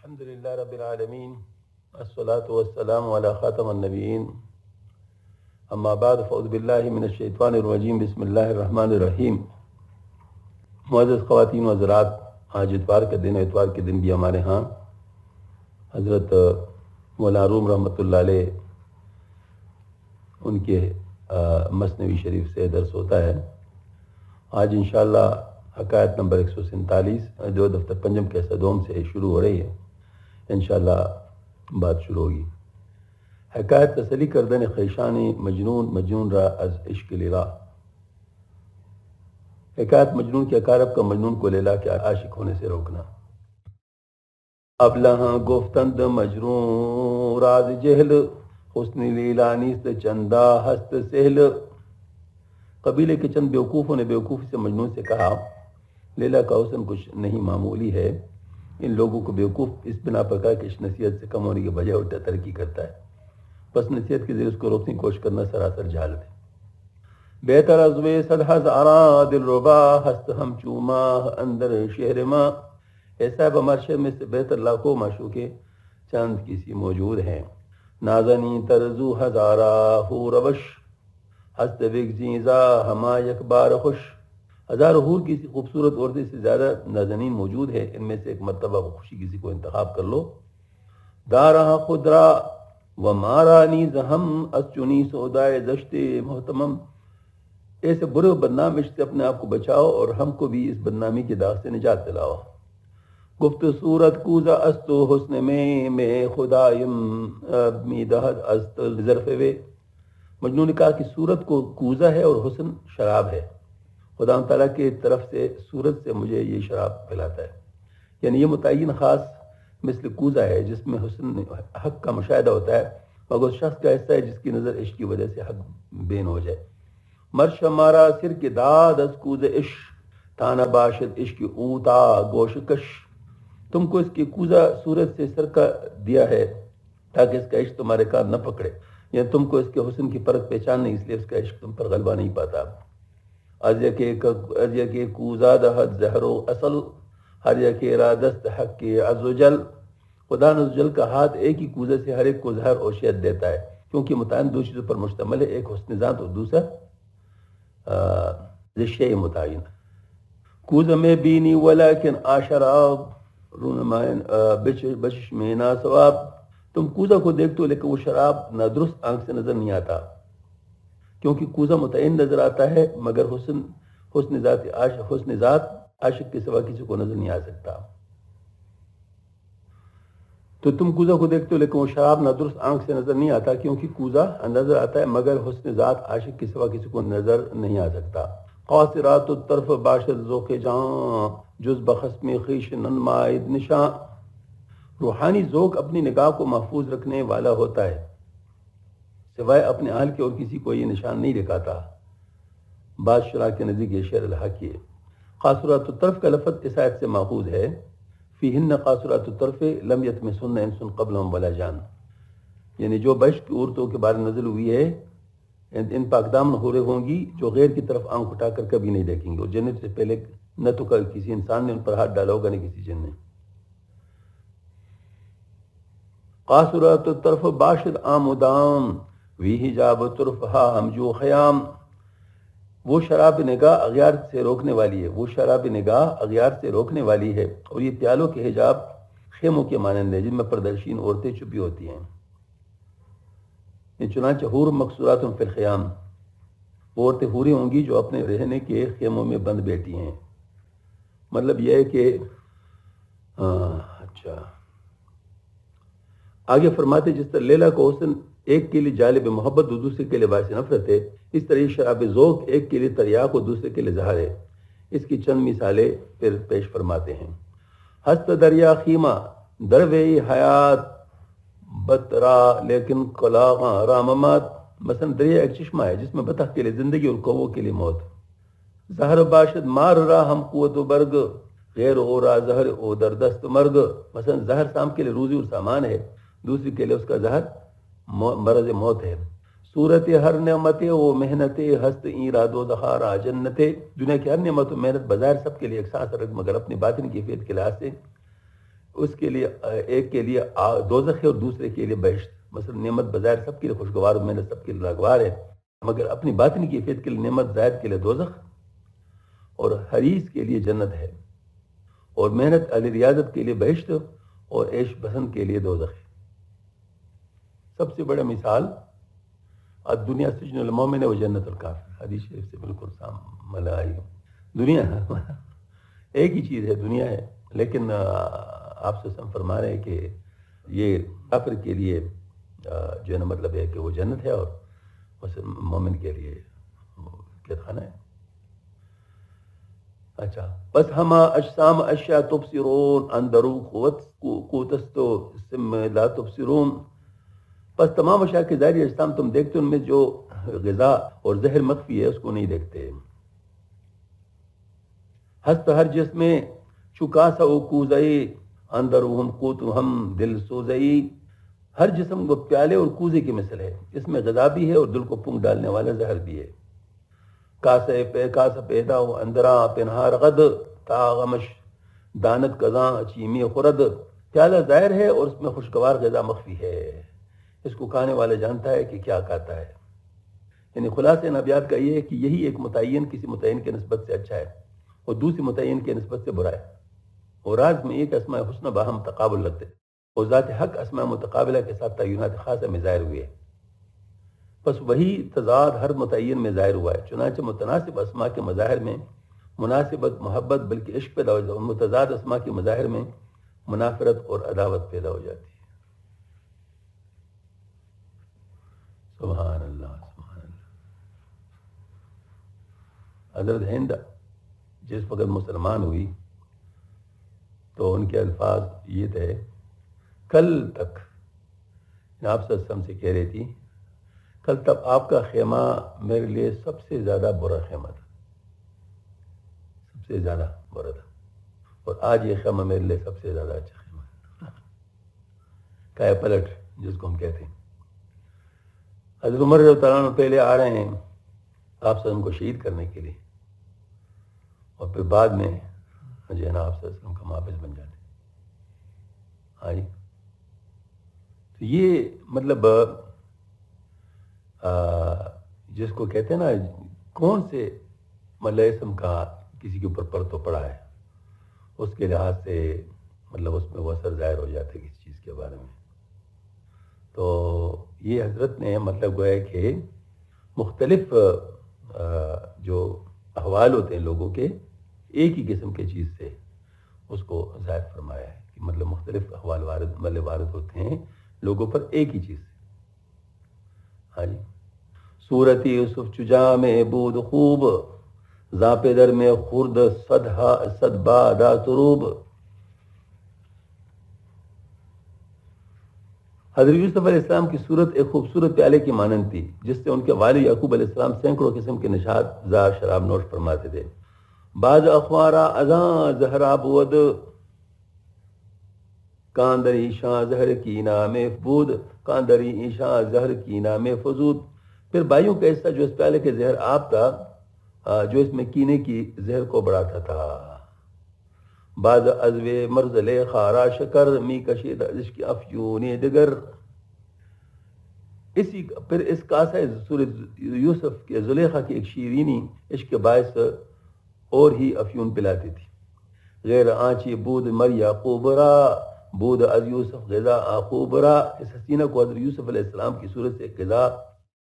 الحمد للہ رب العالمین الصلاة والسلام علی خاتم النبیین اما بعد فاعوذ باللہ من الشیطان الرجیم بسم اللہ الرحمن الرحیم۔ معزز خواتین و حضرات، آج اتوار کا دن ہے۔ اتوار کے دن بھی ہمارے ہاں حضرت مولانا روم رحمۃ اللہ علیہ ان کے مثنوی شریف سے درس ہوتا ہے۔ آج انشاءاللہ حکایت نمبر 147 جو دفتر پنجم کے صدوم سے شروع ہو رہی ہے، انشاءاللہ بات شروع ہوگی۔ حکایت تسلی کردن خیشانی مجنون را از عشق لیلا۔ حکایت مجنون کے اقارب کا مجنون کو لیلا کے عاشق ہونے سے روکنا۔ ابلہاں گفتند مجنون راز جہل، حسن لیلا نیست چندہ ہست سہل۔ قبیلے کے چند بیوقوفوں نے بیوقوفی سے مجنون سے کہا، لیلا کا حسن کچھ نہیں معمولی ہے۔ ان لوگوں کو بیوقوف اس بنا پر کہا کہ اس نصیحت سے کم ہونے کے بجائے الٹا ترقی کرتا ہے، بس نصیحت کے ذریعے اس کو روکنے کی کوشش کرنا سراسر جہالت ہے۔ بہتر از وے صد ہزارہ دل ربا، ہست ہم چوما اندر شہر ماں۔ اے صاحب، ہمارے شہر میں سے بہتر لاکھوں معشوقے چند کسی موجود ہیں۔ نازنی ترزو ہزارہ ہو روش، ہست بگزیزا ہما یک بار خوش۔ ہزار حور کسی خوبصورت عورتیں سے زیادہ نازنین موجود ہے، ان میں سے ایک مرتبہ خوشی کسی کو انتخاب کر لو۔ دارہ خدرا و مارا نیز ہم از چنی سودائے دشت محتمم۔ ایسے برے و بدنام عشق سے اپنے آپ کو بچاؤ اور ہم کو بھی اس بدنامی کے داغ سے نجات دلاؤ۔ گفت صورت کوزہ است حسن میں خدایم میدہد است ظرف وے۔ مجنون نے کہا کہ صورت کو کوزہ ہے اور حسن شراب ہے، خدا تعالیٰ کے طرف سے صورت سے مجھے یہ شراب پلاتا ہے۔ یعنی یہ متعین خاص مثل کوزہ ہے جس میں حسن حق کا مشاہدہ ہوتا ہے، مگر اس شخص کا حصہ ہے جس کی نظر عشق کی وجہ سے حق بین ہو جائے۔ مرش مارا سر کے داد از کوزہ عشق، تانا باشد عشق اوتا گوش کش۔ تم کو اس کی کوزہ صورت سے سر کا دیا ہے تاکہ اس کا عشق تمہارے کان نہ پکڑے، یعنی تم کو اس کے حسن کی پرکھ پہچان نہیں، اس لیے اس کا عشق تم پر غلبہ نہیں پاتا۔ از یکی کوزہ دہد زہر و اصل، ہر یکی را دست حق کے عز و جل۔ خدا عزوجل کا ہاتھ ایک ہی کوزے سے ہر ایک کو زہر اور شہد دیتا ہے، کیونکہ متعین دو چیزوں پر مشتمل ہے، ایک حسن ذات اور دوسرا شیء متعین۔ کوزہ میں بینی ولیکن آشراب رونمائن بچش میں نا ثواب۔ تم کوزہ کو دیکھتے ہو لیکن وہ شراب نادرست آنکھ سے نظر نہیں آتا، کیونکہ کوزہ متعین نظر آتا ہے مگر حسن ذات عاشق کے سوا کسی کو نظر نہیں آ سکتا۔ تو تم کوزہ کو دیکھتے ہو لیکن وہ شراب نادرست آنکھ سے نظر نہیں آتا، کیونکہ کوزہ نظر آتا ہے مگر حسن ذات عاشق کے سوا کسی کو نظر نہیں آ سکتا۔ قاصرات الطرف باشد ذوق جان، جز بخصم خویش ننمائد نشاں۔ روحانی ذوق اپنی نگاہ کو محفوظ رکھنے والا ہوتا ہے، سوائے اپنے اہل کے اور کسی کو یہ نشان نہیں دکھاتا۔ بعض شرح کے نزدیک یہ شعر الحق ہے۔ قاصرات الطرف کا لفظ اس آیت سے ماخوذ ہے، فیہن قاصرات الطرف لم یطمثن انس قبلہم ولا جان۔ یعنی جو بشر کی عورتوں کے بارے میں نازل ہوئی ہے، ان پاکدامن حوریں ہوں گی جو غیر کی طرف آنکھ اٹھا کر کبھی نہیں دیکھیں گے، اور جنت سے پہلے نہ تو کسی انسان نے ان پر ہاتھ ڈالا ہوگا نہ کسی جن نے۔ قاصرات الطرف باشد آمدام، وی حجاب طرفہا ہمجو خیام۔ وہ شراب نگاہ اغیار سے روکنے والی ہے، وہ شراب نگاہ اغیار سے روکنے والی ہے، اور یہ پیالوں کے حجاب خیموں کے مانند ہے جن میں پردرشین عورتیں چھپی ہوتی ہیں۔ چنانچہ حور مقصورات فی الخیام، وہ عورتیں حوریں ہوں گی جو اپنے رہنے کے خیموں میں بند بیٹھی ہیں۔ مطلب یہ ہے کہ اچھا آگے فرماتے جس طرح لیلا کو حسن ایک کے لیے جالب محبت اور دوسرے کے لیے باعث نفرت ہے، اس طرح یہ شراب ذوق ایک کے لیے تریاق اور دوسرے کے لیے زہر ہے۔ اس کی چند مثالیں پھر پیش فرماتے ہیں۔ ہست دریا خیمہ دروے حیات بترا لیکن کلاغاں راممات۔ مثلا دریا ایک چشمہ ہے جس میں بطخ کے لیے زندگی اور کووں کے لیے موت۔ زہر باشد مار را ہم قوت و برگ، غیر او را زہر او در دست مرگ۔ مثلا زہر سام کے لیے روزی اور سامان ہے، دوسری کے لیے اس کا زہر مرض موت ہے۔ صورت ہر نعمت و محنت ہست ایراد و دخارا جنت۔ دنیا کی ہر نعمت و محنت بظاہر سب کے لیے یکساں ہے، مگر اپنی باطن کی کیفیت کے لحاظ سے اس کے لیے ایک کے لیے دوزخ ہے اور دوسرے کے لیے بہشت. مثلا نعمت بظاہر سب کے لیے خوشگوار، محنت سب کے لیے ناگوار ہے، مگر اپنی باطنی کیفیت کے لیے نعمت ظاہر کے لیے دوزخ اور حریص کے لیے جنت ہے، اور محنت علی ریاضت کے لیے بہشت اور عیش پسند کے لیے دوزخ ہے. سب سے بڑا مثال دنیا سجن المومن و جنت الکافر، حدیث شریف سے بالکل سامنے آئی. دنیا ایک ہی چیز ہے، دنیا ہے، لیکن آپ سے فرما رہے ہیں کہ یہ کافر کے لیے جو ہے نا مطلب ہے کہ وہ جنت ہے، اور مومن کے لیے کیا خانہ ہے. اچھا، بس ہما اجسام اشیاء تبصرون اندرو قوتستو سم لا تبصرون. بس تمام اشیاء کے ظاہری اجسام تم دیکھتے، ان میں جو غذا اور زہر مخفی ہے اس کو نہیں دیکھتے. ہست ہر جسم میں چکا سا کوزئی اندرہم قوتہم دل سوزئی. ہر جسم وہ پیالے اور کوزے کی مثل ہے، اس میں غذا بھی ہے اور دل کو پھونک ڈالنے والا زہر بھی ہے. کاسا پیدا ہو اندرا پنہار غد تا غمش دانت کزاں چیمی خرد. پیالہ ظاہر ہے اور اس میں خوشگوار غذا مخفی ہے، اس کو کھانے والا جانتا ہے کہ کیا کھاتا ہے. یعنی خلاصہ ان ابیات کا یہ ہے کہ یہی ایک متعین کسی متعین کے نسبت سے اچھا ہے اور دوسری متعین کے نسبت سے برا ہے. اور راز میں ایک اسماء حسنہ باہم تقابل رکھتے اور ذات حق اسماء متقابلہ کے ساتھ تعینات خاصہ میں ظاہر ہوئے. بس وہی تضاد ہر متعین میں ظاہر ہوا ہے. چنانچہ متناسب اسماء کے مظاہر میں مناسبت، محبت بلکہ عشق پیدا ہو جاتا ہے، اور متضاد اسماء کے مظاہر میں منافرت اور عداوت پیدا ہو جاتی ہے. سبحان اللہ سبحان اللہ. حضرت ہند جس وقت مسلمان ہوئی تو ان کے الفاظ یہ تھے، کل تک آپ سے کہہ رہی تھی، کل تک آپ کا خیمہ میرے لیے سب سے زیادہ برا خیمہ تھا، سب سے زیادہ برا تھا، اور آج یہ خیمہ میرے لیے سب سے زیادہ اچھا خیمہ ہے. کائے پلٹ جس کو ہم کہتے ہیں. حضرت عمر رضی اللہ عنہ پہلے آ رہے ہیں آپ سے ان کو شہید کرنے کے لیے، اور پھر بعد میں جو ہے نا آپ سے کا محافظ بن جاتے. ہاں جی، تو یہ مطلب جس کو کہتے ہیں نا کون سے مطلب اسم کا کسی کے اوپر پرتو پڑا ہے، اس کے لحاظ سے مطلب اس میں وہ اثر ظاہر ہو جاتا ہے کسی چیز کے بارے میں. تو یہ حضرت نے مطلب گویا کہ مختلف جو احوال ہوتے ہیں لوگوں کے، ایک ہی قسم کی چیز سے اس کو ظاہر فرمایا ہے کہ مطلب مختلف احوال وارد ہوتے ہیں لوگوں پر ایک ہی چیز سے. ہاں جی، صورت یوسف چجا میں بود خوب ذاپ در میں خرد صد بادا تروب. حضرت یوسف علیہ السلام کی صورت ایک خوبصورت پیالے کی مانند تھی، جس سے ان کے والد یعقوب علیہ السلام سینکڑوں قسم کے نشاد زار شراب نوش فرماتے تھے. بعض اخوارا ازاں زہرا بود کاندری شاہ زہر کی نام بود کاندری شاہ زہر کی نام فزود. پھر بھائیوں کا حصہ جو اس پیالے کے زہر آپ تھا جو اس میں کینے کی زہر کو بڑھاتا تھا. بعض ازوے مرزل خارا شکر می کشید عشق افیون دگر. اسی پھر اس کاسہ سورۃ یوسف کے زلیخا کی ایک شیرینی عشق کے باعث اور ہی افیون پلاتی تھی. غیر آنچی بود مر یعقوب را بود از یوسف غذا آخوب را. اس حسینہ کو حضرت یوسف علیہ السلام کی صورت سے غذا،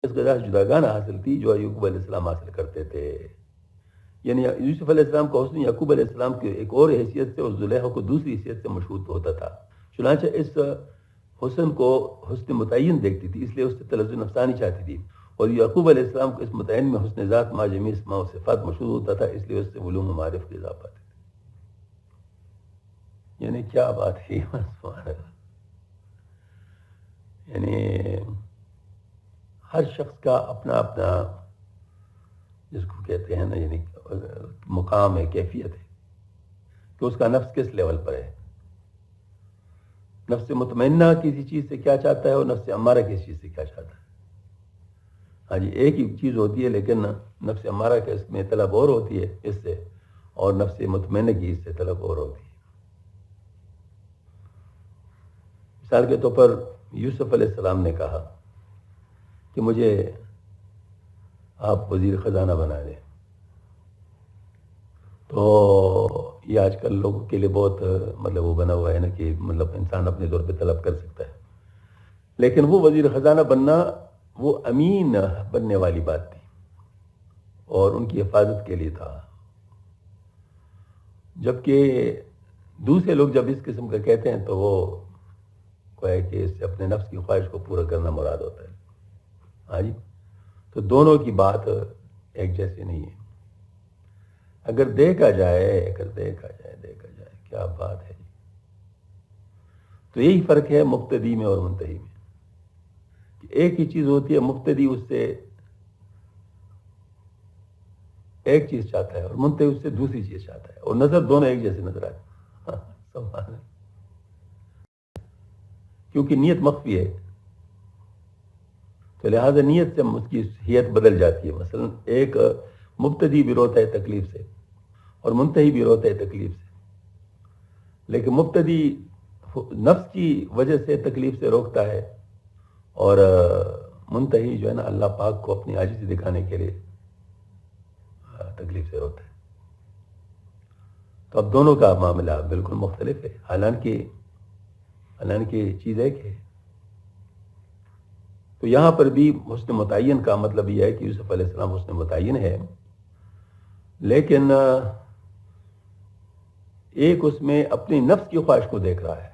اس غذا سے جداگانہ حاصل تھی جو یعقوب علیہ السلام حاصل کرتے تھے. یعنی یوسف علیہ السلام کا حسن یعقوب علیہ السلام کی ایک اور حیثیت سے اور زلیخا کو دوسری حیثیت سے مشہود ہوتا تھا. چنانچہ اس حسن کو حسن متعین دیکھتی تھی، اس لیے اس سے تلذذ نفسانی چاہتی تھی، اور یعقوب علیہ السلام کو اس متعین میں حسن ذات ما جمیع اسماء و صفات مشہور ہوتا تھا، اس لیے اس سے علوم و معارف کے اضافہ تھے. یعنی کیا بات ہے، یعنی ہر شخص کا اپنا اپنا جس کو کہتے ہیں نا یعنی مقام ہے، کیفیت ہے کہ اس کا نفس کس لیول پر ہے. نفس مطمئنہ کسی چیز سے کیا چاہتا ہے اور نفس امارہ کسی چیز سے کیا چاہتا ہے. ہاں جی، ایک ہی چیز ہوتی ہے لیکن نفس امارہ کا اس میں طلب اور ہوتی ہے اس سے، اور نفس مطمئنہ کی اس سے طلب اور ہوتی ہے. مثال کے طور پر یوسف علیہ السلام نے کہا کہ مجھے آپ وزیر خزانہ بنا دیں، تو یہ آج کل لوگوں کے لیے بہت مطلب وہ بنا ہوا ہے نا کہ مطلب انسان اپنے طور پہ طلب کر سکتا ہے، لیکن وہ وزیر خزانہ بننا وہ امین بننے والی بات تھی اور ان کی حفاظت کے لیے تھا، جبکہ دوسرے لوگ جب اس قسم کا کہتے ہیں تو وہ ہے کہ اس سے اپنے نفس کی خواہش کو پورا کرنا مراد ہوتا ہے. ہاں جی، تو دونوں کی بات ایک جیسی نہیں ہے. اگر دیکھا جائے کیا بات ہے جی. تو یہی فرق ہے مقتدی میں اور منتہی میں، کہ ایک ہی چیز ہوتی ہے، مقتدی اس سے ایک چیز چاہتا ہے اور منتہی اس سے دوسری چیز چاہتا ہے، اور نظر دونوں ایک جیسے نظر آتے ہیں. سبحان اللہ. کیونکہ نیت مخفی ہے تو لہذا نیت سے اس کی حیت بدل جاتی ہے. مثلا ایک مبتدی بھی روتا ہے تکلیف سے اور منتہی بھی روتا ہے تکلیف سے، لیکن مبتدی نفس کی وجہ سے تکلیف سے روکتا ہے اور منتہی جو ہے نا اللہ پاک کو اپنی عاجزی دکھانے کے لیے تکلیف سے روتا ہے. تو اب دونوں کا معاملہ بالکل مختلف ہے، حالانکہ چیز ایک ہے. تو یہاں پر بھی حسن متعین کا مطلب یہ ہے کہ یوسف علیہ السلام حسن متعین ہے، لیکن ایک اس میں اپنی نفس کی خواہش کو دیکھ رہا ہے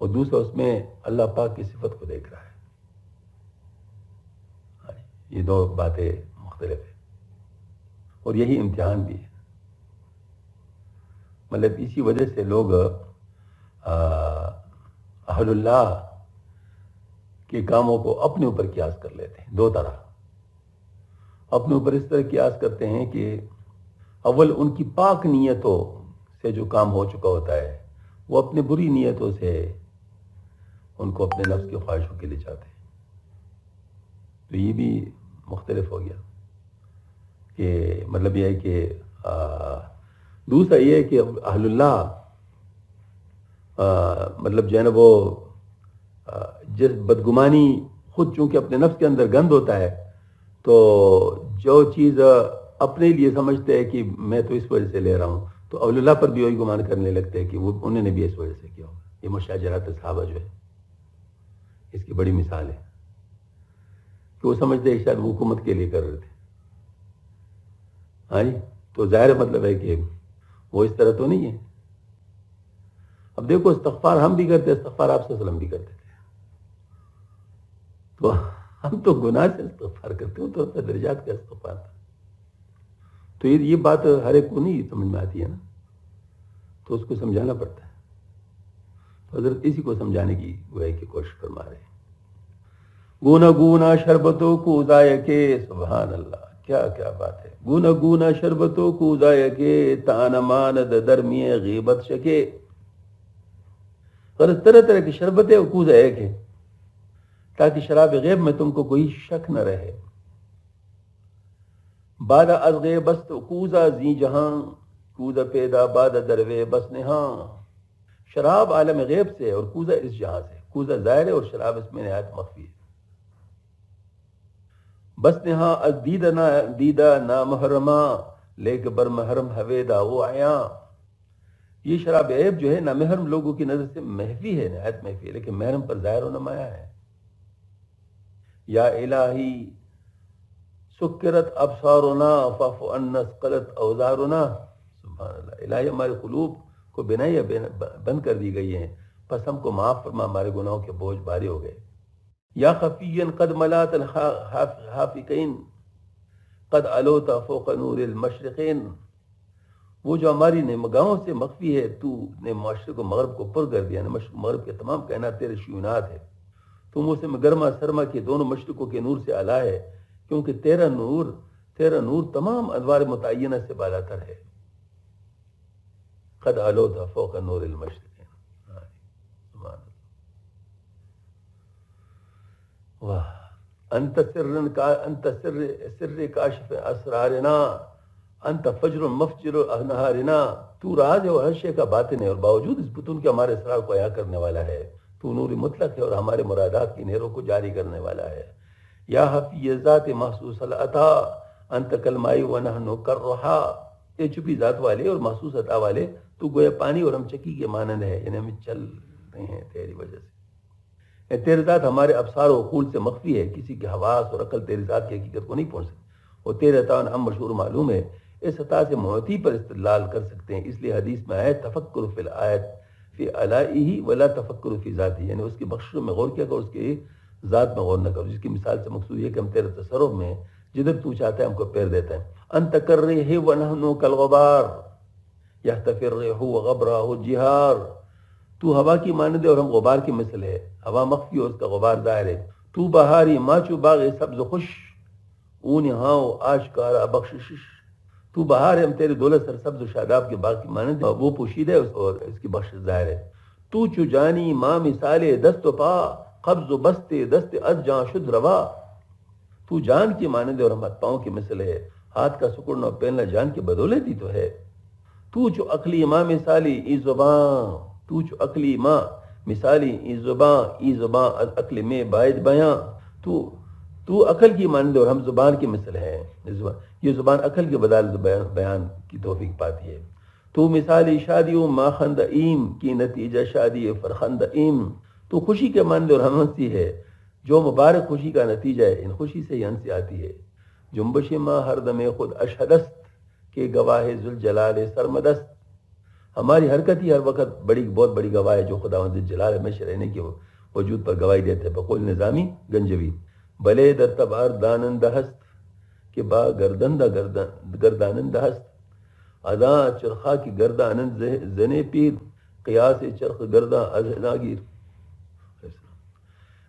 اور دوسرا اس میں اللہ پاک کی صفت کو دیکھ رہا ہے. یہ دو باتیں مختلف ہیں اور یہی امتحان بھی ہے. مطلب اسی وجہ سے لوگ اہل اللہ کے کاموں کو اپنے اوپر قیاس کر لیتے ہیں. دو طرح اپنے اوپر اس طرح قیاس کرتے ہیں کہ اول ان کی پاک نیتوں سے جو کام ہو چکا ہوتا ہے وہ اپنے بری نیتوں سے ان کو اپنے نفس کی خواہشوں کے لیے چاہتے ہیں. تو یہ بھی مختلف ہو گیا کہ مطلب یہ ہے کہ دوسرا یہ ہے کہ اہل اللہ مطلب جو ہے نا وہ جس بدگمانی خود چونکہ اپنے نفس کے اندر گند ہوتا ہے تو جو چیز اپنے لیے سمجھتے ہیں کہ میں تو اس وجہ سے لے رہا ہوں تو اول اللہ پر بھی وہی گمان کرنے لگتے ہیں کہ وہ انہوں نے بھی اس وجہ سے کیا ہوگا. یہ مشاجرات صحابہ جو ہے اس کی بڑی مثال ہے کہ وہ سمجھتے ہیں شاید وہ حکومت کے لیے کر رہے تھے. ہاں جی، تو ظاہر مطلب ہے کہ وہ اس طرح تو نہیں ہے. اب دیکھو استغفار ہم بھی کرتے، استغفار آپ صلی اللہ علیہ وسلم بھی کرتے تھے، تو ہم تو گناہ سے استغفار کرتے ہوں تو درجات کا استغفار تھا. تو یہ بات ہر ایک کو نہیں سمجھ میں آتی ہے نا، تو اس کو سمجھانا پڑتا ہے. تو حضرت اسی کو سمجھانے کی گویا کی کوشش فرما رہے ہیں. گونا گونا شربتوں کو ضائع کے، سبحان اللہ، کیا کیا بات ہے. گونا گونا شربتوں کو ضائع کے، تان ماند درمی غیبت شکے. غرض طرح طرح کی شربتیں کو ضائع کے تاکہ شراب غیب میں تم کو کوئی شک نہ رہے. بعد از غیبست کوزہ زی جہاں، کوزہ پیدا بعد دروے بس نہاں. شراب عالم غیب سے اور کوزہ اس جہاں سے. کوزہ ظاہر ہے اور شراب اس میں نہایت مخفی ہے. بس نہاں از دیدہ نامحرمہ، لیک بر محرم ہویدہ وہ عیاں. یہ شراب غیب جو ہے نامحرم لوگوں کی نظر سے محفی ہے، نہایت محفی ہے، لیکن محرم پر ظاہر و نمایاں ہے. یا الہی سکرت ابصارنا فاعف عنا ثقلت اوزارنا. سبحان اللہ. الہی ہمارے قلوب کو بنائی بند کر دی گئی ہیں، پس ہم کو معاف فرما، ہمارے گناہوں کے بوجھ بھاری ہو گئے. یا خفیا قد ملات الحافقین قد علوت فوق نور المشرقین. وہ جو ہماری نگاہوں سے مخفی ہے، تو نے مشرق و مغرب کو پر کر دیا. مشرق مغرب کے تمام کائنات تیرے شیونات ہے. تو موسم گرما سرما کے دونوں مشرقوں کے نور سے اعلیٰ ہے، کیونکہ تیرا نور تمام انوار متعینہ سے بالا تر ہے. قد علوت فوق نور المشرقین. سبحان اللہ. واہ. انت سر کاشف اسرارنا انت فجر مفجر نہارنا، تو راز ہے اور ہر شے کا باطن ہے، اور باوجود اس بطن کے ہمارے اسرار کو عیاں کرنے والا ہے۔ تو نور مطلق ہے اور ہمارے مرادات کی نہروں کو جاری کرنے والا ہے۔ یا حفی ذات محسوس العطا انت کلمائی ونحن کررہا، یہ چھپی ذات والے اور محسوس عطا والے، تو گویا پانی اور ہم چکی کے مانند ہے، یعنی ہم چل رہے ہیں تیری وجہ سے۔ تیری ذات ہمارے ابصار و عقول سے مخفی ہے، کسی کے حواس اور عقل تیری ذات کی حقیقت کو نہیں پہنچ سکتی، اور تیرے عطا ہم مشہور معلوم ہے، اس عطا سے معطی پر استدلال کر سکتے ہیں۔ اس لیے حدیث میں آئے تفکر فی الآیت فی علائہ ولا تفکر فی ذاتی، یعنی اس کی بخشوں میں غور کیا کرو، اس کی ذات میں غور نہ کرو، جس کی مثال سے مقصود یہ کہ ہم تیرے تصرف میں جدھر تو چاہتا ہے ہم کو پیر دیتا ہے۔ انت کرریح ونحن کالغبار یحتفی الریح وغبرہ جہار، تو ہوا کی مانند ہے اور ہم غبار کی مثل ہے، ہوا مخفی اور اس کا غبار ظاہر ہے۔ تو بہاری ماچو باغ سبز و خوش اون ہاں آشکارا بخشش، تو بہار ہے ہم تیری دولت سرسبز و شاداب کے باغ کی مانند ہے، وہ پوشیدہ ہے اور اس کی بخش ظاہر ہے۔ تو چو جانی ماں مثال دست و پا قبض و بست دست از جاں شد روا، تو جان کی مانند ہے اور ہم ہاتھ پاؤں کی مثل ہے، ہاتھ کا سکڑنا اور پھیلنا جان کی بدولت ہی تو ہے۔ تو چو عقلی ماں مثالی ای زبان، تو چو عقلی ماں مثالی ای زبان از عقل میں باعث بیاں، تو عقل کی مانند اور ہم زبان کی مثل ہے، یہ زبان عقل کے بدال بیان کی توفیق پاتی ہے۔ تو مثالی شادی و ماخند ایم کی نتیجہ شادی فرخند ایم، تو خوشی کے مانند اور ہم ہنسی ہے، جو مبارک خوشی کا نتیجہ ہے، ان خوشی سے ہی ہنسی آتی ہے۔ جنبش ماں ہر دم خود اشہدست کے گواہ ذوالجلال سرمدست، ہماری حرکت ہی ہر وقت بہت بڑی گواہ ہے، جو خداوند ذوالجلال ہمیشہ رہنے کے وجود پر گواہی دیتے ہیں۔ بقول نظامی گنجوی، بلے در تبار دانند ہست کہ با گردانند ہست، اداں چرخا کی گردانند زنے پیر قیاس چرخ گرداں از ناگیر،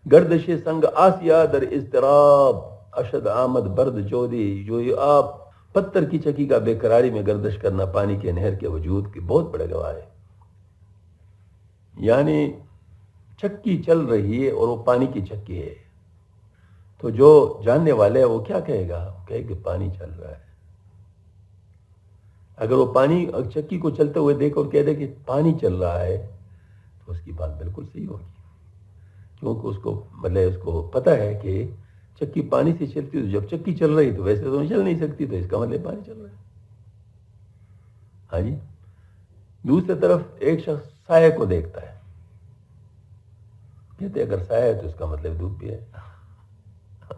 گردش سنگ آسیا در اضطراب اشد آمد برد جودی جوئی آپ، پتھر کی چکی کا بے قراری میں گردش کرنا پانی کے نہر کے وجود کی بہت بڑے گواہ ہے۔ یعنی چکی چل رہی ہے اور وہ پانی کی چکی ہے، تو جو جاننے والے ہے وہ کیا کہے گا؟ کہے کہ پانی چل رہا ہے۔ اگر وہ پانی چکی کو چلتے ہوئے دیکھ اور کہہ دے کہ پانی چل رہا ہے تو اس کی بات بالکل صحیح ہوگی، کیونکہ اس کو پتہ ہے کہ چکی پانی سے چلتی، تو جب چکی چل رہی تو ویسے تو چل نہیں سکتی، تو اس کا مطلب پانی چل رہا ہے۔ ہاں جی۔ دوسری طرف ایک شخص سائے کو دیکھتا ہے، کہتے اگر سایہ ہے تو اس کا مطلب دھوپ بھی ہے،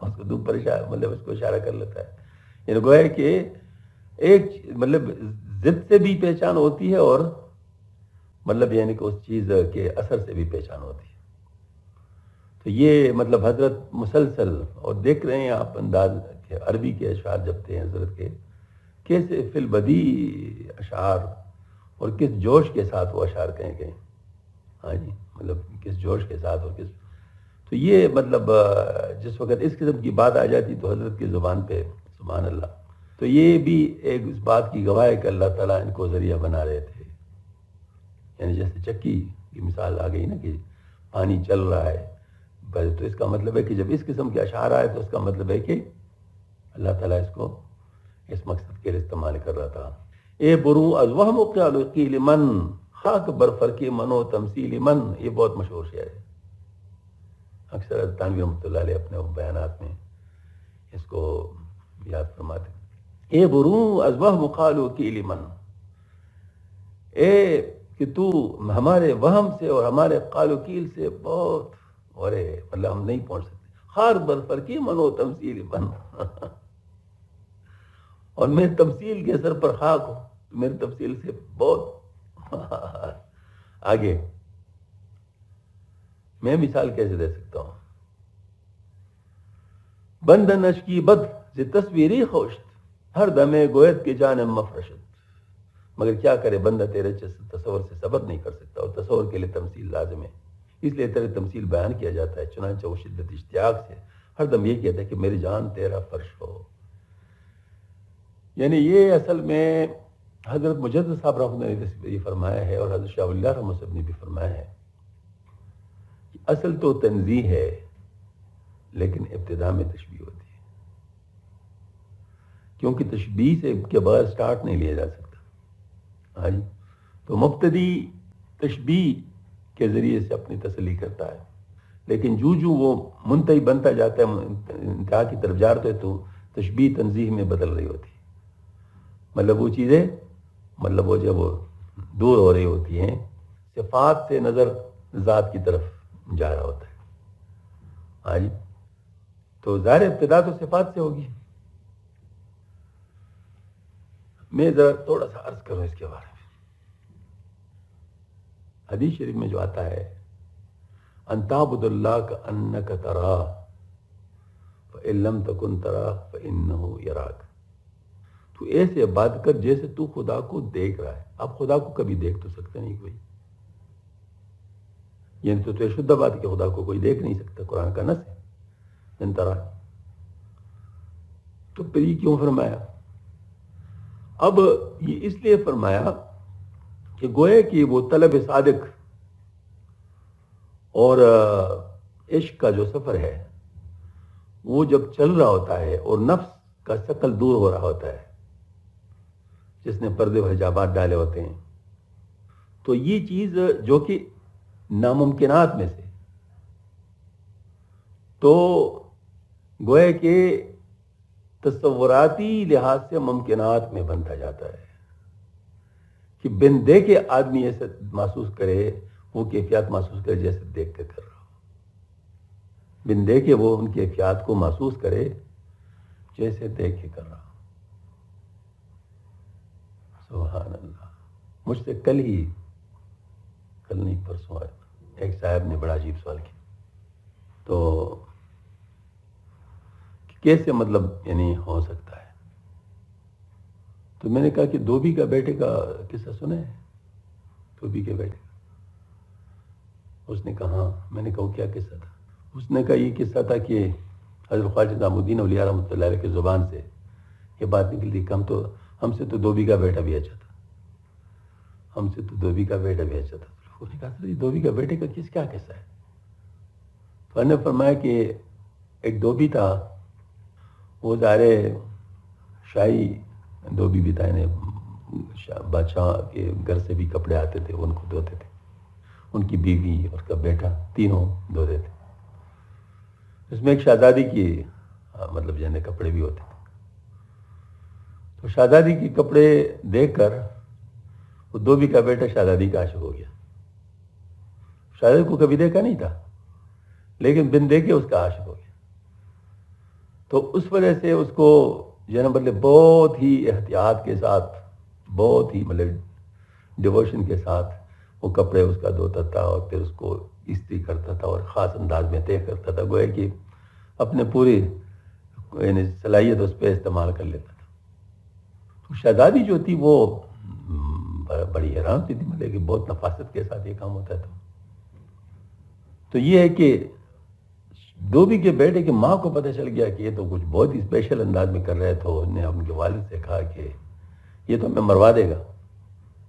اس کو دھوپ پر اس کو اشارہ کر لیتا ہے۔ یعنی گویا کہ ایک ضد سے بھی پہچان ہوتی ہے اور یعنی کہ اس چیز کے اثر سے بھی پہچان ہوتی ہے۔ تو یہ حضرت مسلسل، اور دیکھ رہے ہیں آپ انداز کہ عربی کے اشعار جب تھے حضرت کے، کیسے فی البدی اشعار اور کس جوش کے ساتھ وہ اشعار کہیں گے۔ ہاں جی، کس جوش کے ساتھ اور کس، تو یہ جس وقت اس قسم کی بات آ جاتی تو حضرت کی زبان پہ سبحان اللہ، تو یہ بھی ایک اس بات کی گواہ ہے کہ اللہ تعالیٰ ان کو ذریعہ بنا رہے تھے۔ یعنی جیسے چکی کی مثال آ گئی نا کہ پانی چل رہا ہے، تو اس کا مطلب ہے کہ جب اس قسم کے اشعار آئے تو اس کا مطلب ہے کہ اللہ تعالیٰ اس کو اس مقصد کے لیے استعمال کر رہا تھا۔ اے برو از وہم قیال قیل من خاک برفر کی منو تمثیل من، یہ بہت مشہور شعر ہے، اکثر تانوی رحمۃ اللہ علیہ اپنے بیانات میں اس کو یاد فرماتے ہیں۔ اے برو از وہم قیال قیل من، اے کہ تو ہمارے وہم سے اور ہمارے قال و قیل سے بہت ہم نہیں پہنچ سکتے، خار برفر کی منو تمثیل من، اور میں تمثیل کے سر پر خاک ہوں، میری تفصیل سے بہت آگے، میں مثال کیسے دے سکتا ہوں؟ بند نشکی بد سے تصویری خوشت ہر دمے گویت کے جانم مفرشت، مگر کیا کرے بندہ تیرے تصور سے صبر نہیں کر سکتا، اور تصور کے لیے تمثیل لازم ہے، اس لیے تیرے تمثیل بیان کیا جاتا ہے۔ چنانچہ وہ شدت اشتیاق سے ہر دم یہ کہتا ہے کہ میری جان تیرا فرش ہو۔ یعنی یہ اصل میں حضرت مجدد صاحب رحمۃ اللہ علیہ یہ فرمایا ہے، اور حضرت شاہ ولی اللہ رحمۃ اللہ نے بھی فرمایا ہے کہ اصل تو تنزیہ ہے لیکن ابتدا میں تشبیہ ہوتی ہے۔ کیونکہ تشبیہ سے کے بغیر سٹارٹ نہیں لیا جا سکتا. ہاں جی. تو مبتدی تشبیہ کے ذریعے سے اپنی تسلی کرتا ہے، لیکن جو وہ منتہی بنتا جاتا ہے، انتہا کی طرف جاتا ہے، تو تشبیہ تنزیہ میں بدل رہی ہوتی ہے. مطلب وہ چیزیں، مطلب وہ جب وہ دور ہو رہی ہوتی ہیں، صفات سے نظر ذات کی طرف جا رہا ہوتا ہے. ہاں جی. تو ظاہر ابتدا تو صفات سے ہوگی. میں ذرا تھوڑا سا عرض کروں اس کے بارے میں. حدیث شریف میں جو آتا ہے، ان تعبد اللہ کانک تراہ فإن لم تکن تراہ فإنہ یراک. تو ایسے عبادت کر جیسے تو خدا کو دیکھ رہا ہے. اب خدا کو کبھی دیکھ تو سکتا نہیں کوئی، یعنی تو یہ شدہ بات ہے کہ خدا کو کوئی دیکھ نہیں سکتا. قرآن کا نص ہے ان تراہ. تو پھر یہ کیوں فرمایا؟ اب یہ اس لیے فرمایا کہ گویا کہ وہ طلب صادق اور عشق کا جو سفر ہے، وہ جب چل رہا ہوتا ہے اور نفس کا شکل دور ہو رہا ہوتا ہے، جس نے پردے و حجابات ڈالے ہوتے ہیں، تو یہ چیز جو کہ ناممکنات میں سے، تو گویا کہ تصوراتی لحاظ سے ممکنات میں بنتا جاتا ہے کہ بن دیکھے آدمی ایسے محسوس کرے، وہ کیفیات محسوس کرے جیسے دیکھ کے کر رہا ہو. بن دیکھے وہ ان کیفیات کو محسوس کرے جیسے دیکھ کے کر رہا ہو. سبحان اللہ. مجھ سے کل نہیں پرسوں ایک صاحب نے بڑا عجیب سوال کیا، تو کیسے مطلب یعنی ہو سکتا ہے؟ تو میں نے کہا کہ دھوبی کا بیٹے کا قصہ سنا ہے؟ دھوبی کے بیٹے کا. اس نے کہا ہاں. میں نے کہا وہ کیا قصہ تھا؟ اس نے کہا یہ قصہ تھا کہ حضرت خواجہ نظام الدین اولیاء رحمۃ اللہ علیہ کی زبان سے یہ بات نکلی کہ ہم سے تو دھوبی کا بیٹا بھی اچھا تھا، ہم سے تو دھوبی کا بیٹا بھی اچھا تھا. اس نے کہا دھوبی کا بیٹے کا کیا قصہ ہے؟ تو نے فرمایا کہ ایک دھوبی تھا، وہ ظاہر شاہی دھوبی بھی تھا، بادشاہ کے گھر سے بھی کپڑے آتے تھے، ان کو دھوتے تھے. ان کی بیوی اور اس کا بیٹا تینوں دھوتے تھے. اس میں ایک شہزادی کی مطلب جیسے کپڑے بھی ہوتے تھے. تو شہزادی کے کپڑے دیکھ کر وہ دھوبی کا بیٹا شہزادی کا عاشق ہو گیا. شہزادی کو کبھی دیکھا نہیں تھا، لیکن بن دیکھے اس کا عاشق ہو گیا. تو اس وجہ سے اس کو مطلب بہت ہی احتیاط کے ساتھ، بہت ہی مطلب ڈیووشن کے ساتھ وہ کپڑے اس کا دھوتا تھا اور پھر اس کو استری کرتا تھا اور خاص انداز میں طے کرتا تھا، گویا کہ اپنے پوری یعنی صلاحیت اس پہ استعمال کر لیتا تھا. تو شہزادی جو تھی وہ بڑی حیران تھی، مطلب کہ بہت نفاست کے ساتھ یہ کام ہوتا ہے. تو یہ ہے کہ دھوبی کے بیٹے کی ماں کو پتہ چل گیا کہ یہ تو کچھ بہت ہی اسپیشل انداز میں کر رہے تھے. انہوں نے ان کے والد سے کہا کہ یہ تو ہمیں مروا دے گا.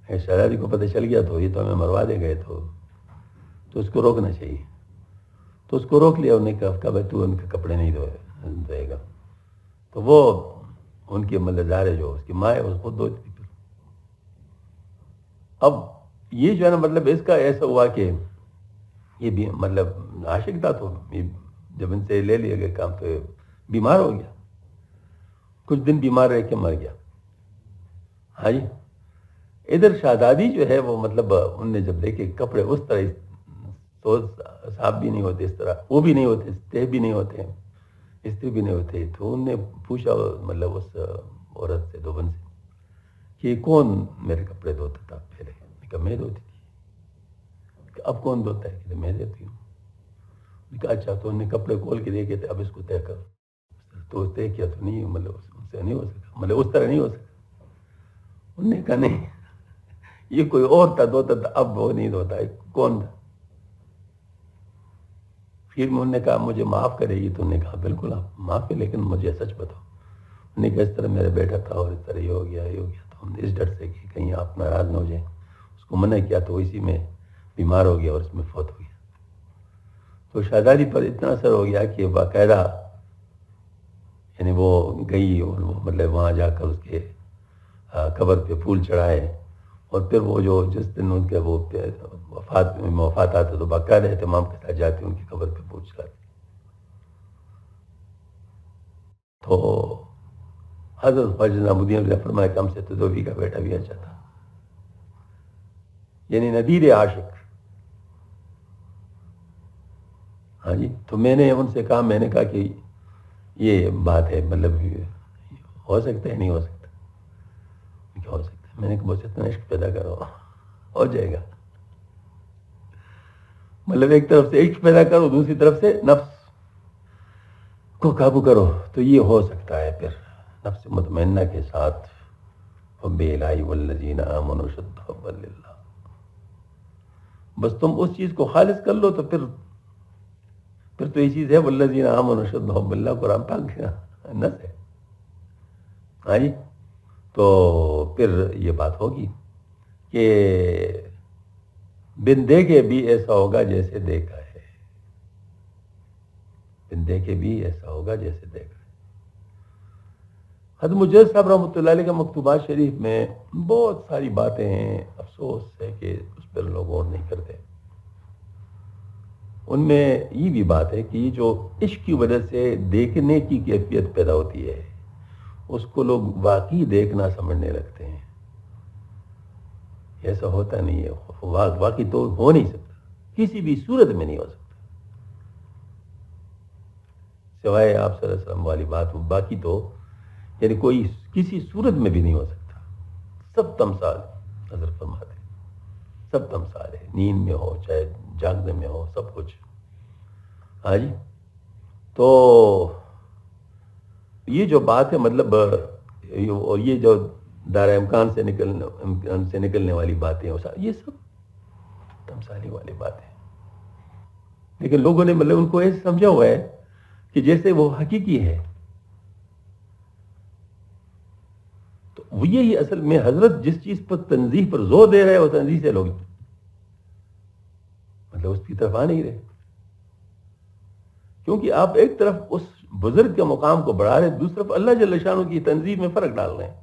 شہزادی کو پتہ چل گیا تو یہ تو ہمیں مروا دے گئے، تو اس کو روکنا چاہیے. تو اس کو روک لیا. انہوں نے کہا بھائی تو ان کے کپڑے نہیں دھوئے گا. تو وہ ان کی مطلب ظاہر جو اس کی ماں ہے اس کو دھوتی تھی. اب یہ جو ہے نا مطلب اس کا ایسا ہوا کہ یہ بھی مطلب عاشق تھا، تو جب ان سے لے لیا گیا کام تو بیمار ہو گیا. کچھ دن بیمار رہ کے مر گیا. ہاں جی. ادھر شہزادی جو ہے وہ مطلب ان نے جب دیکھے کپڑے اس طرح صاف بھی نہیں ہوتے، اس طرح وہ بھی نہیں ہوتے، تہ بھی نہیں ہوتے، استری بھی نہیں ہوتے، تو ان نے پوچھا مطلب اس عورت سے دوبن سے کہ کون میرے کپڑے دھوتا تھا پہلے؟ کہا میں دھوتی تھی. کہ اب کون دھوتا ہے؟ کہ میں دیتی ہوں. کہا اچھا. تو انہوں نے کپڑے کھول کے دیکھے تھے، اب اس کو طے کرو. تو طے کیا تو نہیں، مطلب اس سے نہیں ہو سکا، مطلب اس طرح نہیں ہو سکا. انہوں نے کہا نہیں، یہ کوئی اور تھا دھوتا تھا، اب وہ نہیں دھوتا ہے. کون تھا؟ پھر انہوں نے کہا مجھے معاف کرے گی؟ تو انہوں نے کہا بالکل آپ معاف ہے، لیکن مجھے سچ بتاؤ. انہوں نے کہا اس طرح میرا بیٹا تھا اور اس طرح یہ ہو گیا یہ ہو گیا. تو ہم نے اس ڈر سے کہ کہیں آپ ناراض نہ ہو جائیں اس کو منع کیا، تو اسی میں بیمار ہو گیا اور اس میں فوت ہو گیا. تو شہزادی پر اتنا اثر ہو گیا کہ باقاعدہ یعنی وہ گئی اور وہ مطلب وہاں جا کر اس کے قبر پہ پھول چڑھائے، اور پھر وہ جو جس دن ان کے وہ وفات آتے تو باقاعدہ اہتمام کے ساتھ جاتے ان کی قبر پہ پھول چڑھاتے. تو حضرت خواجہ نظام الدین نے فرمایا کہ ہم سے تو دھوبی کا بیٹا بھی اچھا تھا، یعنی ندیر عاشق. ہاں جی. تو میں نے ان سے کہا، میں نے کہا کہ یہ بات ہے، مطلب ہو سکتا ہے نہیں ہو سکتا؟ کیا ہو سکتا ہے؟ میں نے کہا بس اتنا عشق پیدا کرو ہو جائے گا. مطلب ایک طرف سے عشق پیدا کرو، دوسری طرف سے نفس کو قابو کرو، تو یہ ہو سکتا ہے. پھر نفس مطمئنہ کے ساتھ حب الہی والذین آمنوا اشد حبا للہ، بس تم اس چیز کو خالص کر لو تو پھر تو یہ چیز ہے والذین آمنوا اشد حبا للہ، قرآن پاک نص ہے. ہاں جی. تو پھر یہ بات ہوگی کہ بن دیکھے بھی ایسا ہوگا جیسے دیکھا ہے، بن دیکھے بھی ایسا ہوگا جیسے دیکھا ہے. حضرت مجدد صاحب رحمۃ اللہ علیہ کا مکتوبات شریف میں بہت ساری باتیں ہیں، افسوس ہے کہ اس پر لوگ غور نہیں کرتے. ان میں یہ بھی بات ہے کہ یہ جو عشق کی وجہ سے دیکھنے کی کیفیت پیدا ہوتی ہے، اس کو لوگ واقعی دیکھنا سمجھنے لگتے ہیں. ایسا ہوتا نہیں ہے، واقعی تو ہو نہیں سکتا، کسی بھی صورت میں نہیں ہو سکتا، سوائے آپ صلی اللہ علیہ وسلم والی بات. باقی تو یعنی کوئی کسی صورت میں بھی نہیں ہو سکتا. سب تمثال حضرت فرماتے ہیں، سب تمثال ہے، نیند میں ہو چاہے جاگنے میں ہو، سب کچھ. ہاں جی. تو یہ جو بات ہے مطلب، اور یہ جو دائرہ امکان سے نکلنے والی باتیں، یہ سب تمثالی والی باتیں. لیکن لوگوں نے مطلب ان کو ایسے سمجھا ہوا ہے کہ جیسے وہ حقیقی ہے. تو یہی اصل میں حضرت جس چیز پر تنزیہ پر زور دے رہے ہیں، وہ تنزیہ سے لوگ مطلب اس کی طرف آ نہیں رہے، کیونکہ آپ ایک طرف اس بزرگ کے مقام کو بڑھا رہے، دوسری طرف اللہ جل شانہ کی تنظیم میں فرق ڈال رہے ہیں.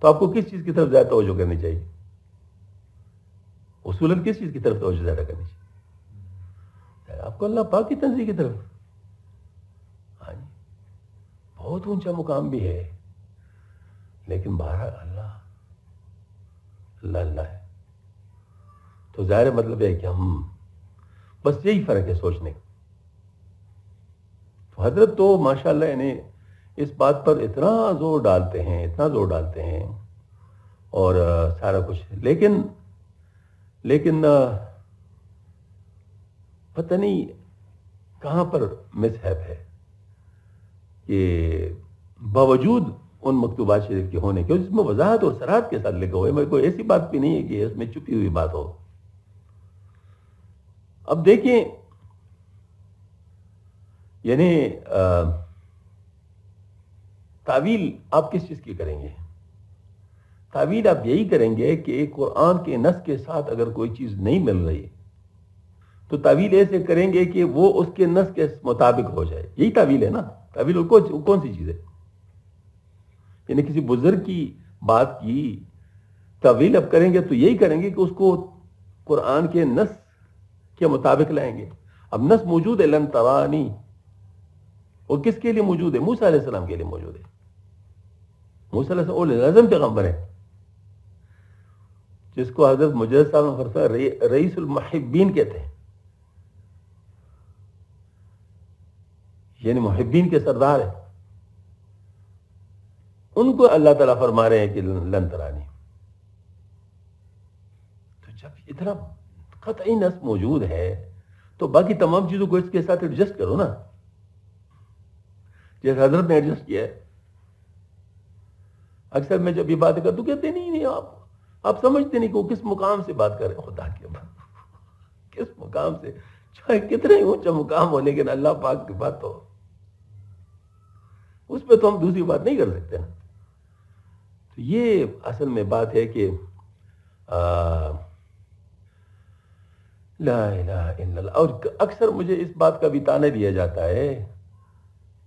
تو آپ کو کس چیز کی طرف زیادہ توجہ کرنی چاہیے؟ اصولاً کس چیز کی طرف توجہ زیادہ کرنی چاہیے؟ آپ کو اللہ پاک کی تنظیم کی طرف. ہاں جی. بہت اونچا مقام بھی ہے، لیکن بہرحال اللہ اللہ ہے. تو ظاہر مطلب ہے کہ ہم بس یہی فرق ہے سوچنے کا. تو حضرت تو ماشاءاللہ انہیں اس بات پر اتنا زور ڈالتے ہیں اور سارا کچھ، لیکن پتہ نہیں کہاں پر مسہب ہے کہ باوجود ان مکتوبات شریف کے ہونے کے جس میں وضاحت اور صراحت کے ساتھ لکھا ہوا ہے، میرے کو ایسی بات بھی نہیں ہے کہ اس میں چھپی ہوئی بات ہو. اب دیکھیں، یعنی تعویل آپ کس چیز کی کریں گے؟ تعویل آپ یہی کریں گے کہ قرآن کے نص کے ساتھ اگر کوئی چیز نہیں مل رہی تو تعویل ایسے کریں گے کہ وہ اس کے نص کے مطابق ہو جائے. یہی تعویل ہے نا. تعویل کون سی چیز ہے؟ یعنی کسی بزرگ کی بات کی تعویل اب کریں گے تو یہی کریں گے کہ اس کو قرآن کے نص کے مطابق لائیں گے. اب نص موجود ہے، لن ترانی، اور کس کے لیے موجود ہے؟ موسیٰ علیہ السلام کے لیے موجود ہے. موسیٰ علیہ السلام اولو العزم پیغمبر ہے، جس کو حضرت مجدد صاحب نے فرمایا رئیس المحبین کہتے ہیں، یعنی محبین کے سردار ہیں. ان کو اللہ تعالیٰ فرما رہے ہیں کہ لن ترانی. تو جب اتنا قطعی نص موجود ہے تو باقی تمام چیزوں کو اس کے ساتھ ایڈجسٹ کرو نا، جیسے حضرت نے ایڈجسٹ کیا ہے. اکثر میں جب یہ بات کرتا ہوں کہتے نہیں آپ سمجھتے نہیں کہ وہ کس مقام سے بات کر رہے ہیں. خدا کے بات کس مقام سے، چاہے کتنے اونچا مقام ہو، لیکن اللہ پاک کی بات تو اس پہ تو ہم دوسری بات نہیں کر سکتے نا. تو یہ اصل میں بات ہے کہ لا الہ الا اللہ. اور اکثر مجھے اس بات کا بھی طعنہ دیا جاتا ہے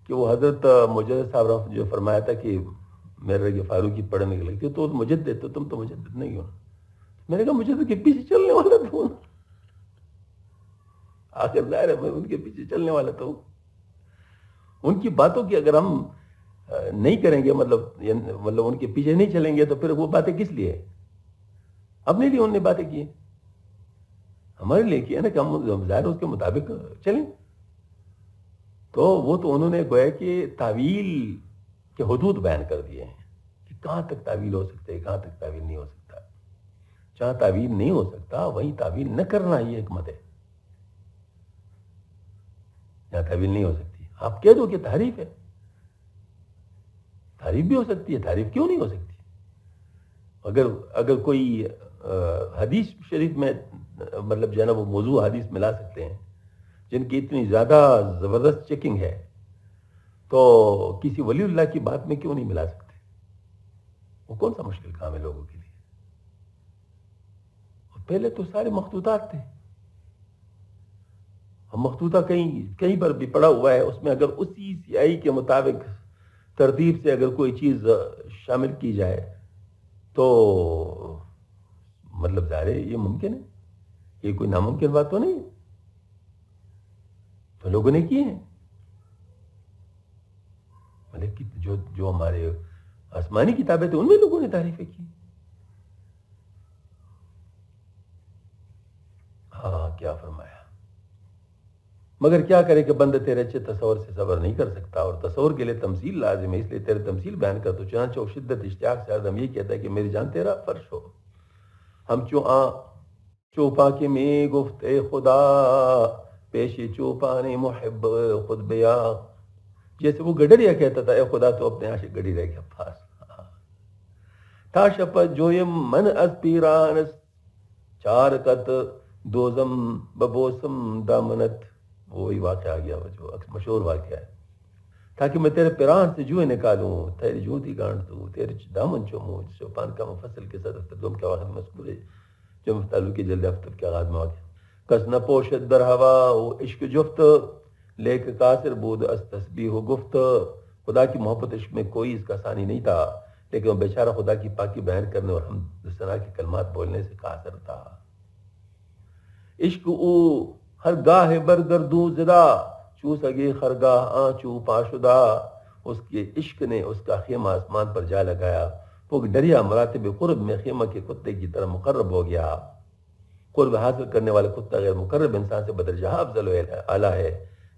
کہ وہ حضرت مجدد صاحب جو فرمایا تھا کہ میرے رگ فاروقی پڑھنے کے لگتی تو مجدد تو تم تو مجدد نہیں ہو. میں نے کہا مجدد کے پیچھے چلنے والا تو ہوں. آخر ظاہر ہے میں ان کے پیچھے چلنے والا تو ہوں. ان کی باتوں کی اگر ہم نہیں کریں گے مطلب ان کے پیچھے نہیں چلیں گے تو پھر وہ باتیں کس لیے؟ اپنے لیے انہوں نے باتیں کی ہیں، ہمارے لیے کی ہے نا کہ ہم ظاہر اس کے مطابق چلیں. تو وہ تو انہوں نے گویا کہ تعویل کے حدود بیان کر دیے ہیں کہ کہاں تک تعویل ہو سکتے ہے، کہاں تک تعویل نہیں ہو سکتا. جہاں تعویل نہیں ہو سکتا وہیں تعویل نہ کرنا یہ حکمت ہے. جہاں تعویل نہیں ہو سکتی آپ کہہ دو کہ تعریف ہے، تعریف بھی ہو سکتی ہے، تعریف کیوں نہیں ہو سکتی؟ اگر کوئی حدیث شریف میں مطلب جو ہے نا وہ موضوع حدیث ملا سکتے ہیں جن کی اتنی زیادہ زبردست چیکنگ ہے تو کسی ولی اللہ کی بات میں کیوں نہیں ملا سکتے؟ وہ کون سا مشکل کام ہے لوگوں کے لیے؟ اور پہلے تو سارے مخطوطات تھے، ہم مخطوطہ کہیں پر بھی پڑا ہوا ہے، اس میں اگر اسی سیاہی کے مطابق ترتیب سے اگر کوئی چیز شامل کی جائے تو مطلب ظاہر ہے یہ ممکن ہے، یہ کوئی ناممکن بات تو نہیں ہے. تو لوگوں نے کیے ہیں، مطلب جو ہمارے آسمانی کتابیں تھے ان میں لوگوں نے تعریفیں کی. ہاں کیا فرمایا، مگر کیا کرے کہ بندہ تیرے اچھے تصور سے صبر نہیں کر سکتا، اور تصور کے لیے تمثیل لازم ہے، اس لیے تیرے تمثیل بیان کر. تو چنانچہ شدت اشتیاق سے ہردم یہ کہتا ہے کہ میری جان تیرا فرش ہو. ہم چوپا کے میں گفت اے خدا پیش چوپانے محب خود بیا، جیسے وہ گڈریا کہتا تھا اے خدا تو اپنے عاشق گڈی رہ گیا پاس. تا شپت جویم من از پیرانس چارکت دوزم ببوسم دامنت. وہی واقعہ آ گیا وہ جو مشہور واقعہ ہے، تاکہ میں تیرے پیران سے جوئیں نکالوں، تیری جوتی گانٹ دوں، تیرے دامن چوموں. چوپان کا مفصل کے صدر تدوم کے واقع مذکور ہے جو مفتالو کی جلد افتر کے آغاز میں واقع. کس نہ پوشد در ہوا و عشق جفت لیک قاصر بود از تسبیح و گفت. خدا کی محبت عشق میں کوئی اس کا ثانی نہیں تھا، لیکن وہ بیچارہ خدا کی پاکی بیان کرنے اور حمد ثنا کے کلمات بولنے سے قاصر تھا. عشق او ہر گاہ برگردوں زدہ چو سگے خرگاہ آنچو پاشدہ. اس کے عشق نے اس کا خیمہ آسمان پر جا لگایا، وہ دریا مراتب قرب میں خیمہ کے کتے کی طرح مقرب ہو گیا. قرب حاصل کرنے والے کتا غیر مقرب انسان سے بدرجہ افضل و اعلیٰ ہے.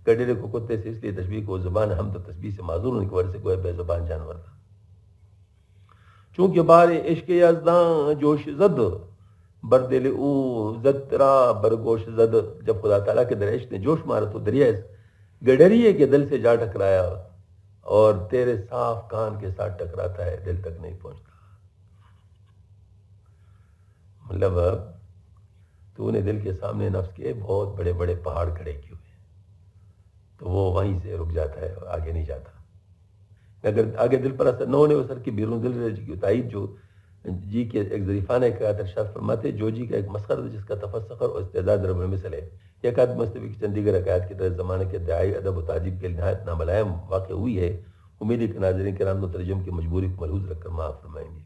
گڈرے کو کتے سے اس لیے تشبیہ کو زبان حمد و تسبیح سے معذور ہونے کی وجہ سے کوئی بے زبان جانور تھا. چونکہ بار عشق یزداں جوش زد بر دل او زد ترا برگوش زد. جب خدا تعالیٰ کے در عشق نے جوش مارا تو دریا گڈریے کے دل سے جا ٹکرایا، اور تیرے صاف کان کے ساتھ ٹکراتا ہے، دل تک نہیں پہنچتا. مطلب تو نے دل کے سامنے نفس کے بہت بڑے بڑے پہاڑ کھڑے کیے ہوئے ہیں تو وہ وہیں سے رک جاتا ہے، آگے نہیں جاتا. اگر آگے دل پر اثر نہ ہونے وہ سر کی بیرون دل رہے کی تائید جو جی کے ایک ظریفانہ حکایت ارشاد فرماتے جو جی کا ایک مسخر جس کا تفسخر اور استعداد رب المثل ہے. یہ حکایت مصطفی کی چند دیگر حکایت کی طرح زمانے کے دعائی ادب و تعجب کے نہایت ناملائم واقع ہوئی ہے. امید ہے کہ ناظرین کرام مترجم کی مجبوری کو ملحوظ رکھ کر معاف فرمائیں گے.